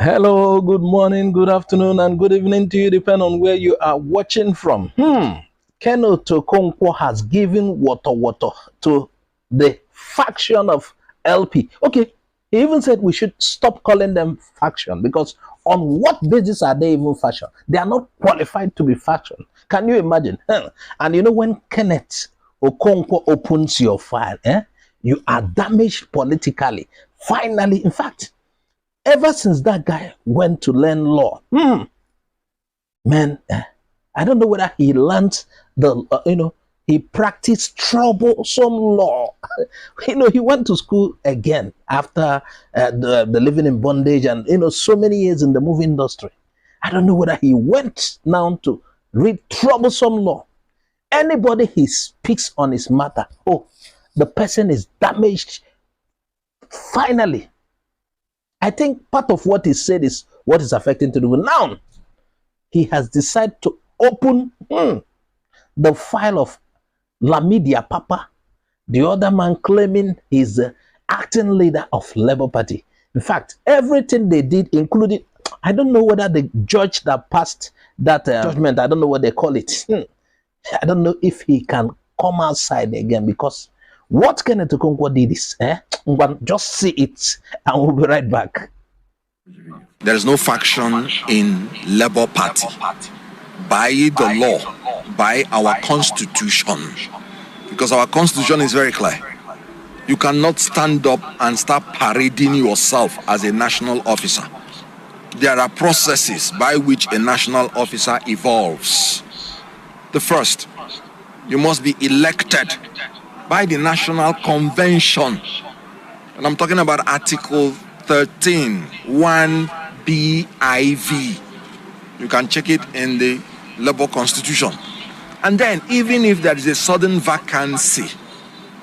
Hello, good morning, good afternoon, and good evening to you, depending on where you are watching from. Kenneth Okonkwo has given water to the faction of LP. Okay, he even said we should stop calling them faction because on what basis are they even faction? They are not qualified to be faction. Can you imagine? And you know when Kenneth Okonkwo opens your file, you are damaged politically. Finally, in fact, ever since that guy went to learn law, man, I don't know whether he learned he practiced troublesome law. He went to school again after the living in bondage and, so many years in the movie industry. I don't know whether he went now to read troublesome law. Anybody he speaks on his matter, the person is damaged. Finally, I think part of what he said is what is affecting to do with now. He has decided to open the file of Lamidia Papa, the other man claiming he's the acting leader of Labour Party. In fact, everything they did, including, I don't know whether the judge that passed that judgment, I don't know what they call it. I don't know if he can come outside again because what Kenneth Okonkwo did is, just see it and we'll be right back. There is no faction in Labour Party. By the law, by our constitution, because our constitution is very clear. You cannot stand up and start parading yourself as a national officer. There are processes by which a national officer evolves. The first, you must be elected by the National Convention. And I'm talking about Article 13, 1BIV. You can check it in the Labour Constitution. And then, even if there is a sudden vacancy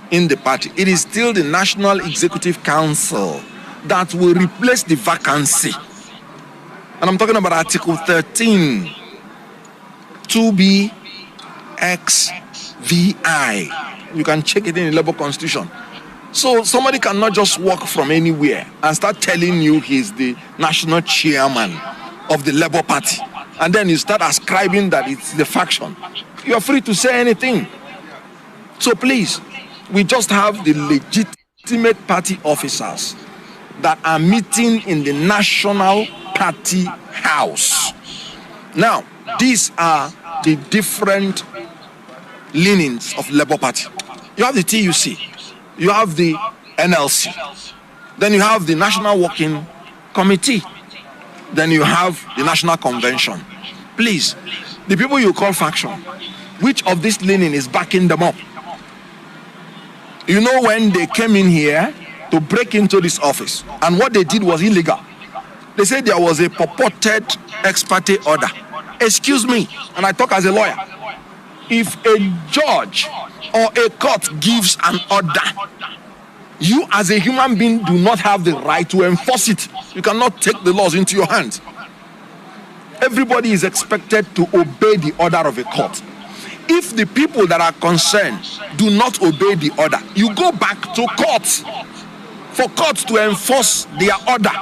in the party, it is still the National Executive Council that will replace the vacancy. And I'm talking about Article 13, 2BXVI. You can check it in the Labour Constitution. So somebody cannot just walk from anywhere and start telling you he's the national chairman of the Labour Party. And then you start ascribing that it's the faction. You're free to say anything. So please, we just have the legitimate party officers that are meeting in the National Party House. Now, these are the different leanings of Labour Party. You have the TUC, you have the NLC, then you have the National Working Committee, then you have the National Convention. Please, the people you call faction, which of this leaning is backing them up? You know, when they came in here to break into this office, and what they did was illegal. They said there was a purported ex parte order. Excuse me, and I talk as a lawyer. If a judge or a court gives an order, you as a human being do not have the right to enforce it. You cannot take the laws into your hands. Everybody is expected to obey the order of a court. If the people that are concerned do not obey the order, you go back to court for court to enforce their order.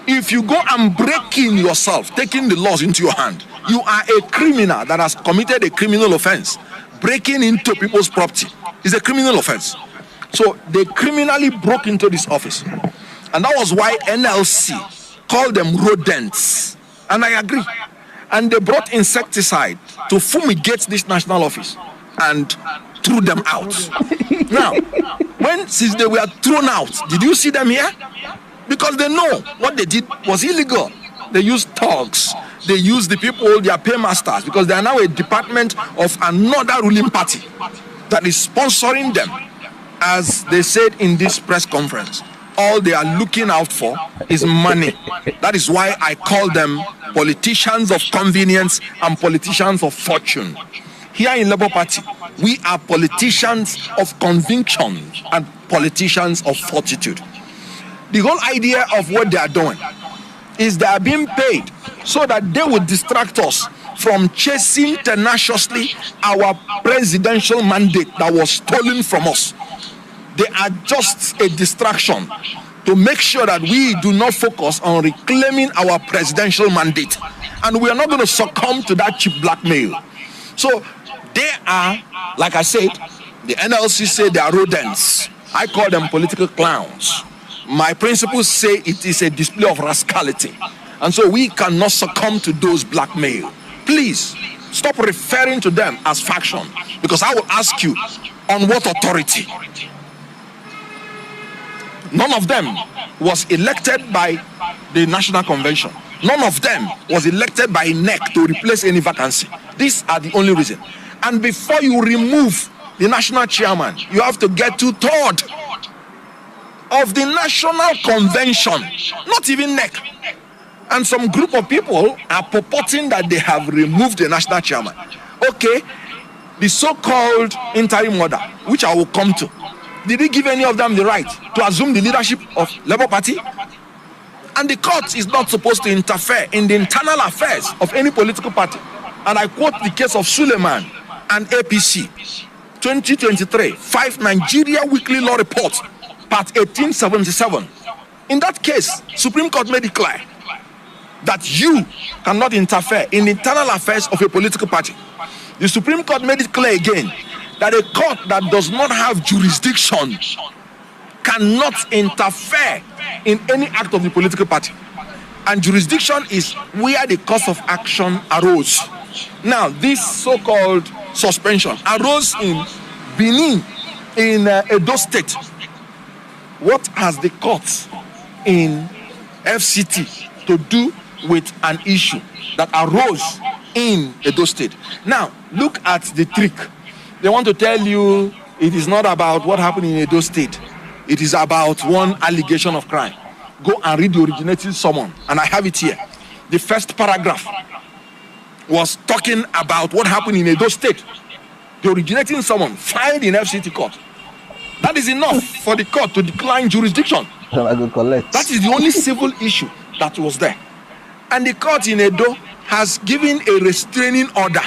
If you go and break in yourself, taking the laws into your hand, you are a criminal that has committed a criminal offense. Breaking into people's property is a criminal offense. So they criminally broke into this office. And that was why NLC called them rodents. And I agree. And they brought insecticide to fumigate this national office and threw them out. Now, since they were thrown out, did you see them here? Because they know what they did was illegal. They used thugs. They used the people, their paymasters, because they are now a department of another ruling party that is sponsoring them. As they said in this press conference, all they are looking out for is money. That is why I call them politicians of convenience and politicians of fortune. Here in Labour Party, we are politicians of conviction and politicians of fortitude. The whole idea of what they are doing is they are being paid so that they will distract us from chasing tenaciously our presidential mandate that was stolen from us. They are just a distraction. to make sure that we do not focus on reclaiming our presidential mandate. And we are not going to succumb to that cheap blackmail. So they are, like I said, the NLC say they are rodents. I call them political clowns. My principles say it is a display of rascality. And so we cannot succumb to those blackmail. Please, stop referring to them as faction. Because I will ask you, on what authority? None of them was elected by the National Convention. None of them was elected by NEC to replace any vacancy. These are the only reason. And before you remove the national chairman, you have to get 2/3 of the National Convention, not even NEC. And some group of people are purporting that they have removed the national chairman. Okay, the so-called interim order, which I will come to, did he give any of them the right to assume the leadership of Labour Party? And the court is not supposed to interfere in the internal affairs of any political party. And I quote the case of Suleiman and APC, 2023, 5 Nigeria Weekly Law Report, part 1877. In that case, Supreme Court made it clear that you cannot interfere in the internal affairs of a political party. The Supreme Court made it clear again that a court that does not have jurisdiction cannot interfere in any act of the political party. And jurisdiction is where the cause of action arose. Now, this so-called suspension arose in Benin, in Edo State. What has the court in FCT to do with an issue that arose in Edo State? Now, look at the trick. They want to tell you it is not about what happened in Edo State. It is about one allegation of crime. Go and read the originating summon, and I have it here. The first paragraph was talking about what happened in Edo State. The originating summon filed in FCT court. That is enough for the court to decline jurisdiction. That is the only civil issue that was there. And the court in Edo has given a restraining order,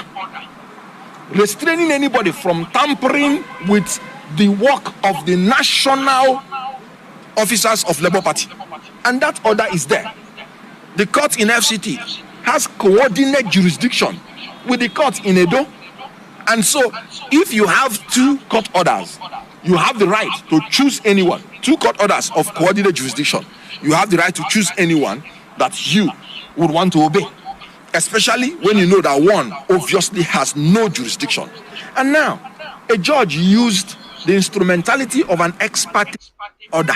restraining anybody from tampering with the work of the national officers of Labour Party. And that order is there. The court in FCT has coordinate jurisdiction with the court in Edo. And so if you have 2 court orders, you have the right to choose anyone. 2 court orders of coordinate jurisdiction. You have the right to choose anyone that you would want to obey, especially when you know that one obviously has no jurisdiction. And now, a judge used the instrumentality of an ex parte order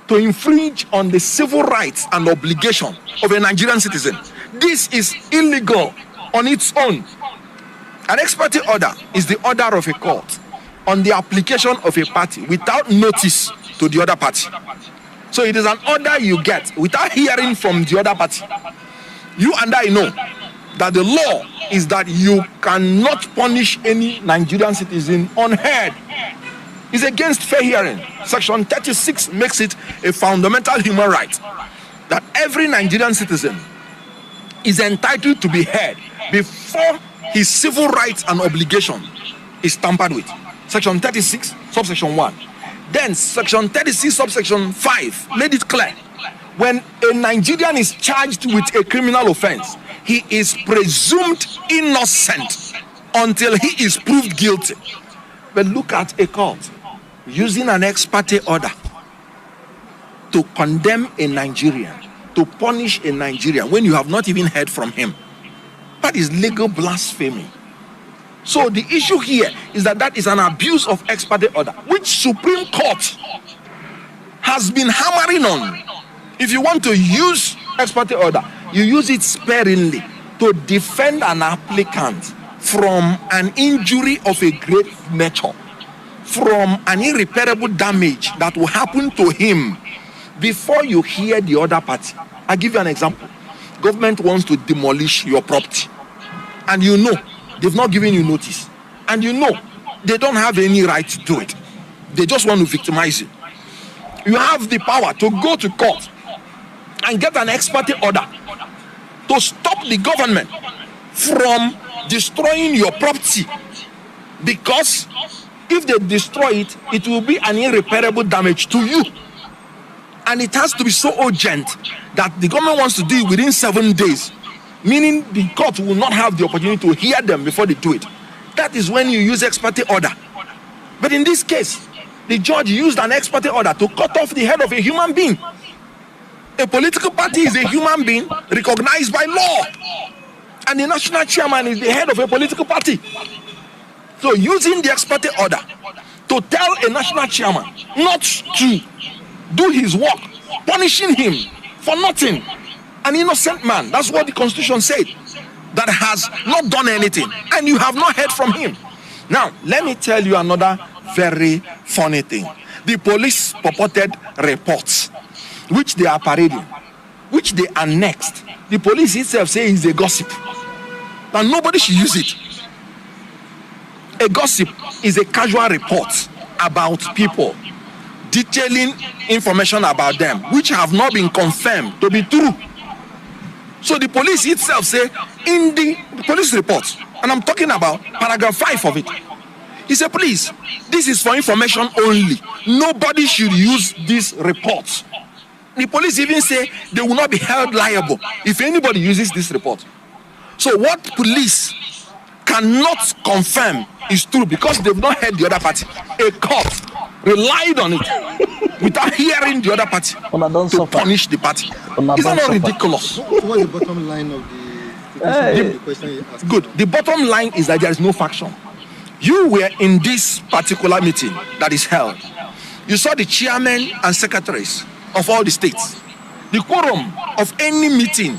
to infringe on the civil rights and obligation of a Nigerian citizen. This is illegal on its own. An ex parte order is the order of a court on the application of a party without notice to the other party. So it is an order you get without hearing from the other party. You and I know that the law is that you cannot punish any Nigerian citizen unheard. It's against fair hearing. Section 36 makes it a fundamental human right that every Nigerian citizen is entitled to be heard before his civil rights and obligation is tampered with. Section 36, subsection 1. Then section 36, subsection 5 made it clear. When a Nigerian is charged with a criminal offense, he is presumed innocent until he is proved guilty. But look at a court using an ex parte order to condemn a Nigerian, to punish a Nigerian when you have not even heard from him. That is legal blasphemy. So the issue here is that is an abuse of ex parte order, which Supreme Court has been hammering on. If you want to use ex parte order, you use it sparingly to defend an applicant from an injury of a great nature, from an irreparable damage that will happen to him before you hear the other party. I'll give you an example. Government wants to demolish your property, and you know they've not given you notice, and you know they don't have any right to do it. They just want to victimize you. You have the power to go to court and get an ex parte order to stop the government from destroying your property, because if they destroy it, it will be an irreparable damage to you. And it has to be so urgent that the government wants to do it within 7 days, meaning the court will not have the opportunity to hear them before they do it. That is when you use ex parte order. But in this case, the judge used an ex parte order to cut off the head of a human being. A political party is a human being recognized by law, and the national chairman is the head of a political party. So using the ex parte order to tell a national chairman not to do his work, punishing him for nothing, an innocent man, that's what the constitution said, that has not done anything, and you have not heard from him. Now let me tell you another very funny thing. The police purported reports which they are parading, which they annexed. The police itself says is a gossip, and nobody should use it. A gossip is a casual report about people, detailing information about them which have not been confirmed to be true. So the police itself say in the police report, and I'm talking about paragraph 5 of it, he said, please, this is for information only. Nobody should use these reports. The police even say they will not be held liable if anybody uses this report. So what police cannot confirm is true because they've not heard the other party. A court relied on it without hearing the other party to punish the party. Isn't that ridiculous? What's the bottom line of the question you asked? Good. The bottom line is that there is no faction. You were in this particular meeting that is held. You saw the chairmen and secretaries of all the states. The quorum of any meeting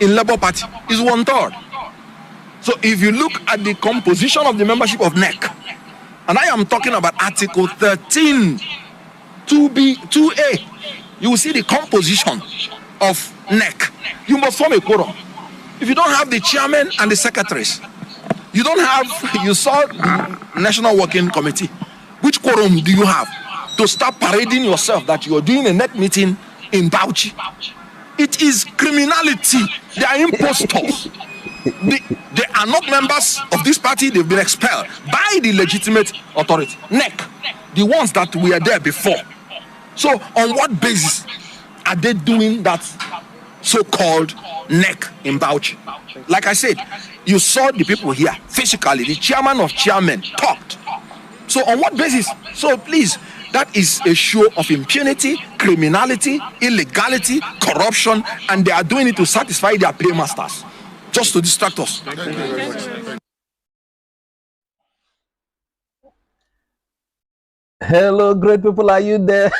in Labour Party is 1/3. So if you look at the composition of the membership of NEC, and I am talking about Article 13, 2B, 2A, you will see the composition of NEC. You must form a quorum. If you don't have the chairman and the secretaries, you don't have, you saw the National Working Committee. Which quorum do you have to start parading yourself that you are doing a NEC meeting in Bauchi? It is criminality. They are impostors. They are not members of this party. They've been expelled by the legitimate authority, NEC, the ones that were there before. So on what basis are they doing that so-called NEC in Bauchi? Like I said, you saw the people here physically. The chairman of chairmen talked. So on what basis? So please, that is a show of impunity, criminality, illegality, corruption, and they are doing it to satisfy their paymasters, just to distract us. Thank you very much. Hello, great people, are you there?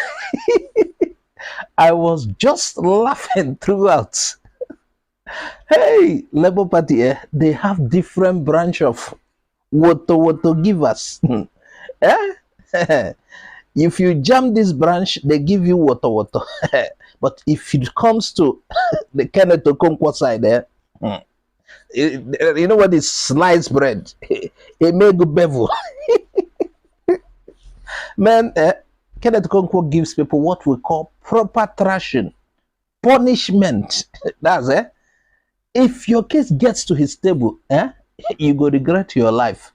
I was just laughing throughout. Hey, Labour Party, they have different branch of woto givers. If you jam this branch, they give you woto. But if it comes to the Kenneth Okonkwo side, you know what is sliced bread? It may go bevel. Man, Kenneth Okonkwo gives people what we call proper thrashing, punishment. That's it. If your case gets to his table, you go regret your life.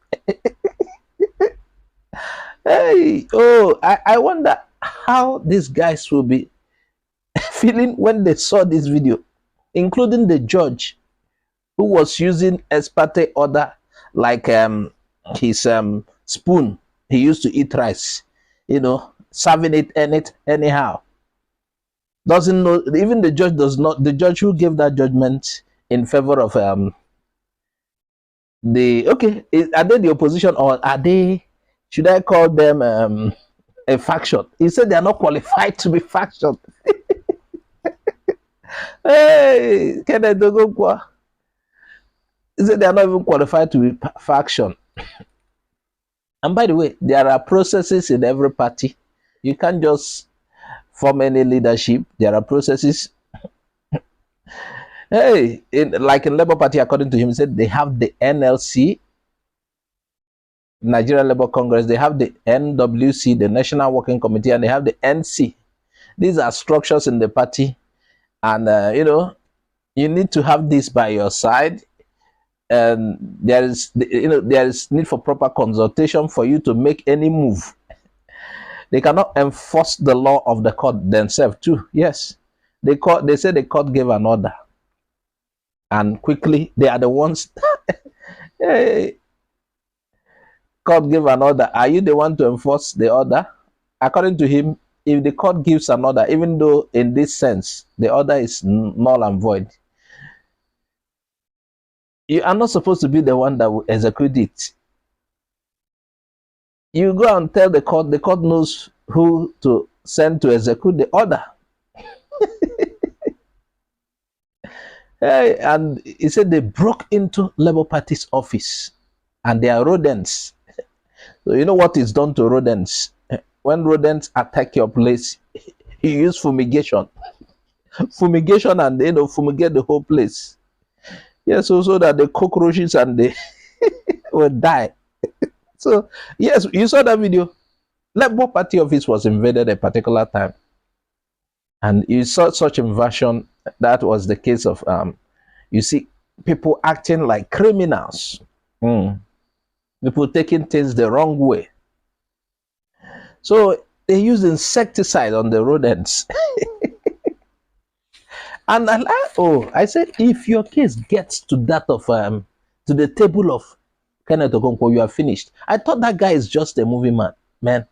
Hey, oh, I wonder how these guys will be feeling when they saw this video, including the judge who was using ex parte order like his spoon he used to eat rice, you know, serving it anyhow. Doesn't know, even the judge does not, the judge who gave that judgment in favor of are they the opposition, or are they, should I call them a faction? He said they are not qualified to be faction. Hey, Kenneth Okonkwo, he said they are not even qualified to be faction. And by the way, there are processes in every party. You can't just form any leadership. There are processes. Hey, like in Labour Party, according to him, he said they have the NLC, Nigerian Labour Congress, they have the NWC, the National Working Committee, and they have the NC. These are structures in the party, and you know, you need to have this by your side. And there is, you know, there is need for proper consultation for you to make any move. They cannot enforce the law of the court themselves too. Yes, they say the court gave an order, and quickly they are the ones. Hey, court gave an order. Are you the one to enforce the order? According to him, if the court gives an order, even though in this sense the order is null and void, you are not supposed to be the one that will execute it. You go and tell the court knows who to send to execute the order. Hey, and he said they broke into Labour Party's office and they are rodents. So you know what is done to rodents? When rodents attack your place, you use fumigation. Fumigation, and fumigate the whole place. Yes, so that the cockroaches and they will die. So yes, you saw that video. Labour Party office was invaded a particular time, and you saw such invasion. That was the case of you see people acting like criminals, people taking things the wrong way. So they use insecticide on the rodents. And I said, if your case gets to that of to the table of Kenneth Okonkwo, you are finished. I thought that guy is just a movie man.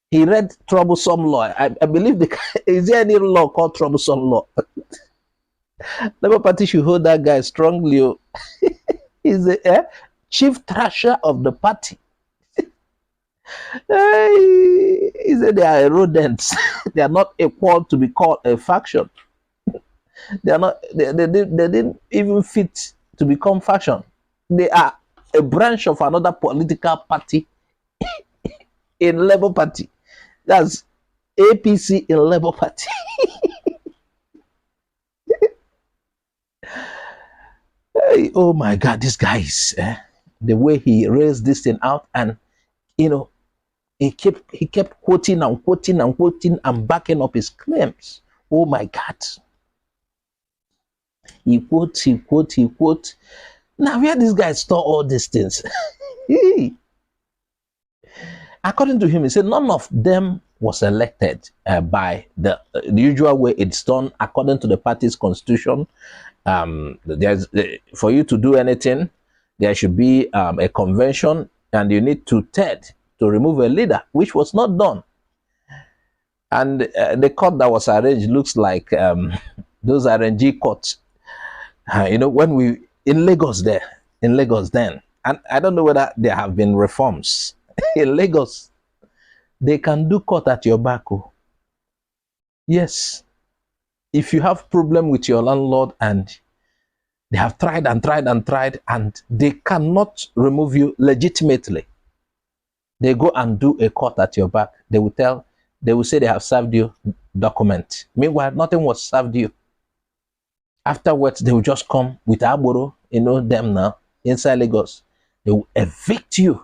He read troublesome law. I believe is there any law called troublesome law? Labour Party should hold that guy strongly. He's the chief thrasher of the party. He said they are rodents. They are not equal to be called a faction. They are not. They didn't even fit to become faction. They are a branch of another political party in Labour Party. That's APC in Labour Party. Hey, oh my God, this guy is the way he raised this thing out, and he kept quoting and backing up his claims. Oh my God. He quotes. Now, where this guy store all these things? According to him, he said none of them was elected by the usual way it's done according to the party's constitution. For you to do anything, there should be a convention, and you need 2/3 to remove a leader, which was not done. And the court that was arranged looks like those RNG courts. When we in Lagos then, and I don't know whether there have been reforms in Lagos. They can do court at your back. Oh. Yes, if you have problem with your landlord and they have tried and they cannot remove you legitimately, they go and do a court at your back. They will say they have served you document. Meanwhile, nothing was served you. Afterwards, they will just come with Aboro, them now, inside Lagos. They will evict you.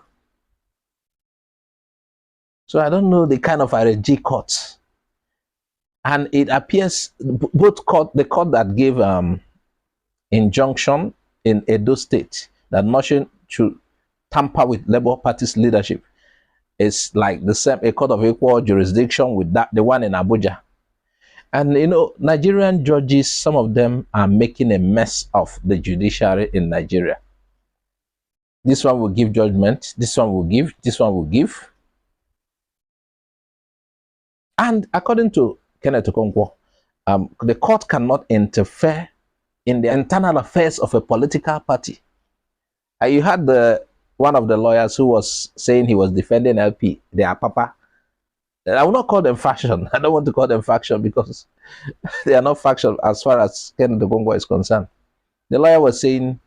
So I don't know the kind of RNG courts. And it appears the court that gave injunction in Edo State that nothing should tamper with Labour Party's leadership is like the same, a court of equal jurisdiction with the one in Abuja. And Nigerian judges, some of them are making a mess of the judiciary in Nigeria. This one will give judgment, this one will give, this one will give. And according to Kenneth Okonkwo, the court cannot interfere in the internal affairs of a political party. You had one of the lawyers who was saying he was defending LP, their papa. I will not call them faction. I don't want to call them faction because they are not faction as far as Kenneth Okonkwo is concerned. The lawyer was saying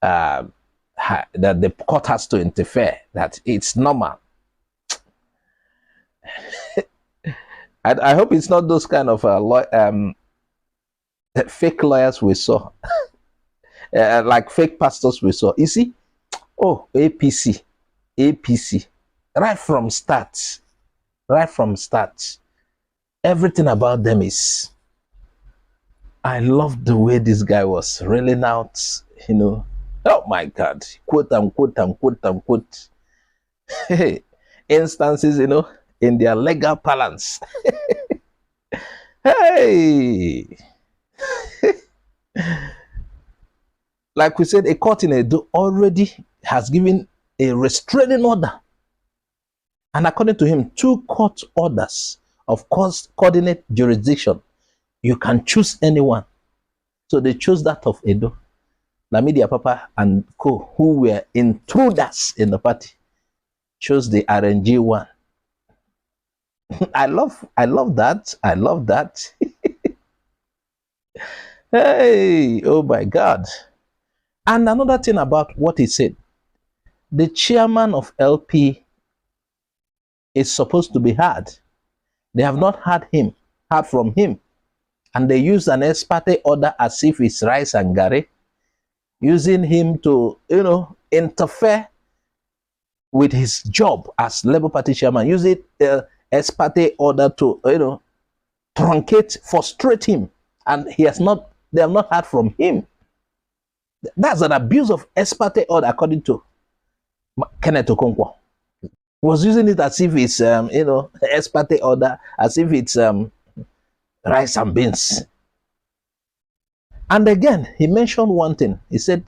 that the court has to interfere, that it's normal. I hope it's not those kind of fake lawyers we saw, like fake pastors we saw. You see, APC, right from start, everything about them is. I love the way this guy was reeling out, oh my God, quote unquote, instances, in their legal parlance. Hey! Like we said, a court in Edo already has given a restraining order. And according to him, 2 court orders of course coordinate jurisdiction. You can choose anyone. So they chose that of Edo. Lamidi Papa and co, who were intruders in the party, chose the RNG one. I love that. I love that. Hey, oh my God. And another thing about what he said, the chairman of LP is supposed to be heard. They have not heard from him. And they use an ex parte order as if it's rice and gari, using him to, interfere with his job as Labour Party chairman, using ex parte order to, truncate, frustrate him. And they have not heard from him. That's an abuse of ex parte order, according to Kenneth Okonkwo. He was using it as if it's, ex parte order, as if it's rice and beans. And again, he mentioned one thing. He said,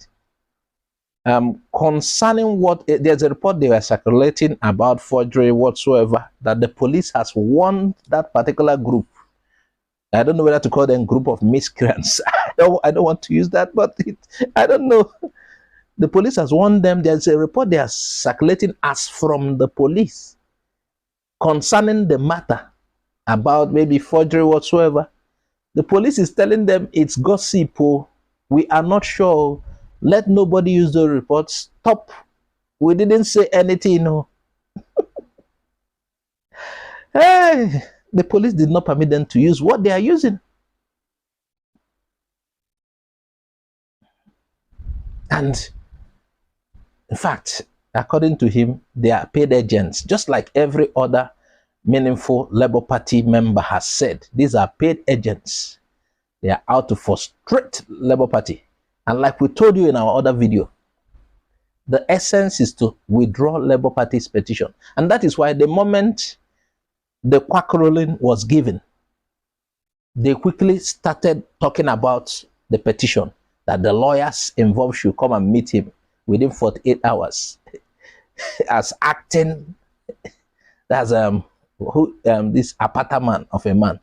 concerning there's a report they were circulating about forgery whatsoever, that the police has warned that particular group. I don't know whether to call them group of miscreants. I don't want to use that, but I don't know. The police has warned them. There's a report they are circulating as from the police concerning the matter about maybe forgery whatsoever. The police is telling them it's gossip. We are not sure. Let nobody use the reports. Stop. We didn't say anything. Hey, the police did not permit them to use what they are using. And in fact, according to him, they are paid agents, just like every other meaningful Labour Party member has said. These are paid agents. They are out to frustrate Labour Party. And like we told you in our other video, the essence is to withdraw Labour Party's petition. And that is why the moment the quack ruling was given, they quickly started talking about the petition, that the lawyers involved should come and meet him within 48 hours as acting as this apata man of a man.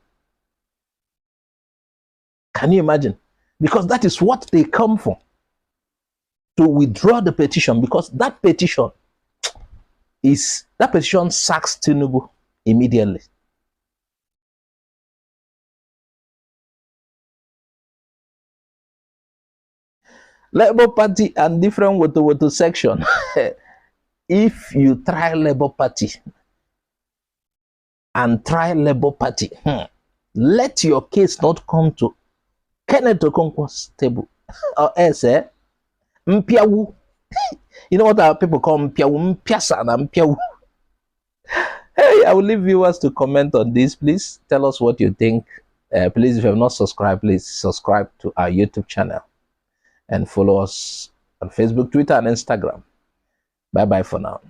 Can you imagine? Because that is what they come for, to withdraw the petition, because that petition sacks Tinubu immediately. Labour Party and different Woto section. If you try Labour Party and try Labour Party, let your case not come to Kenneth Okonkwo's table. Or else, Mpiawu. You know what our people call Mpiawu? Mpiasa and Mpiawu. Hey, I will leave viewers to comment on this. Please tell us what you think. Please, if you have not subscribed, please subscribe to our YouTube channel and follow us on Facebook, Twitter, and Instagram. Bye-bye for now.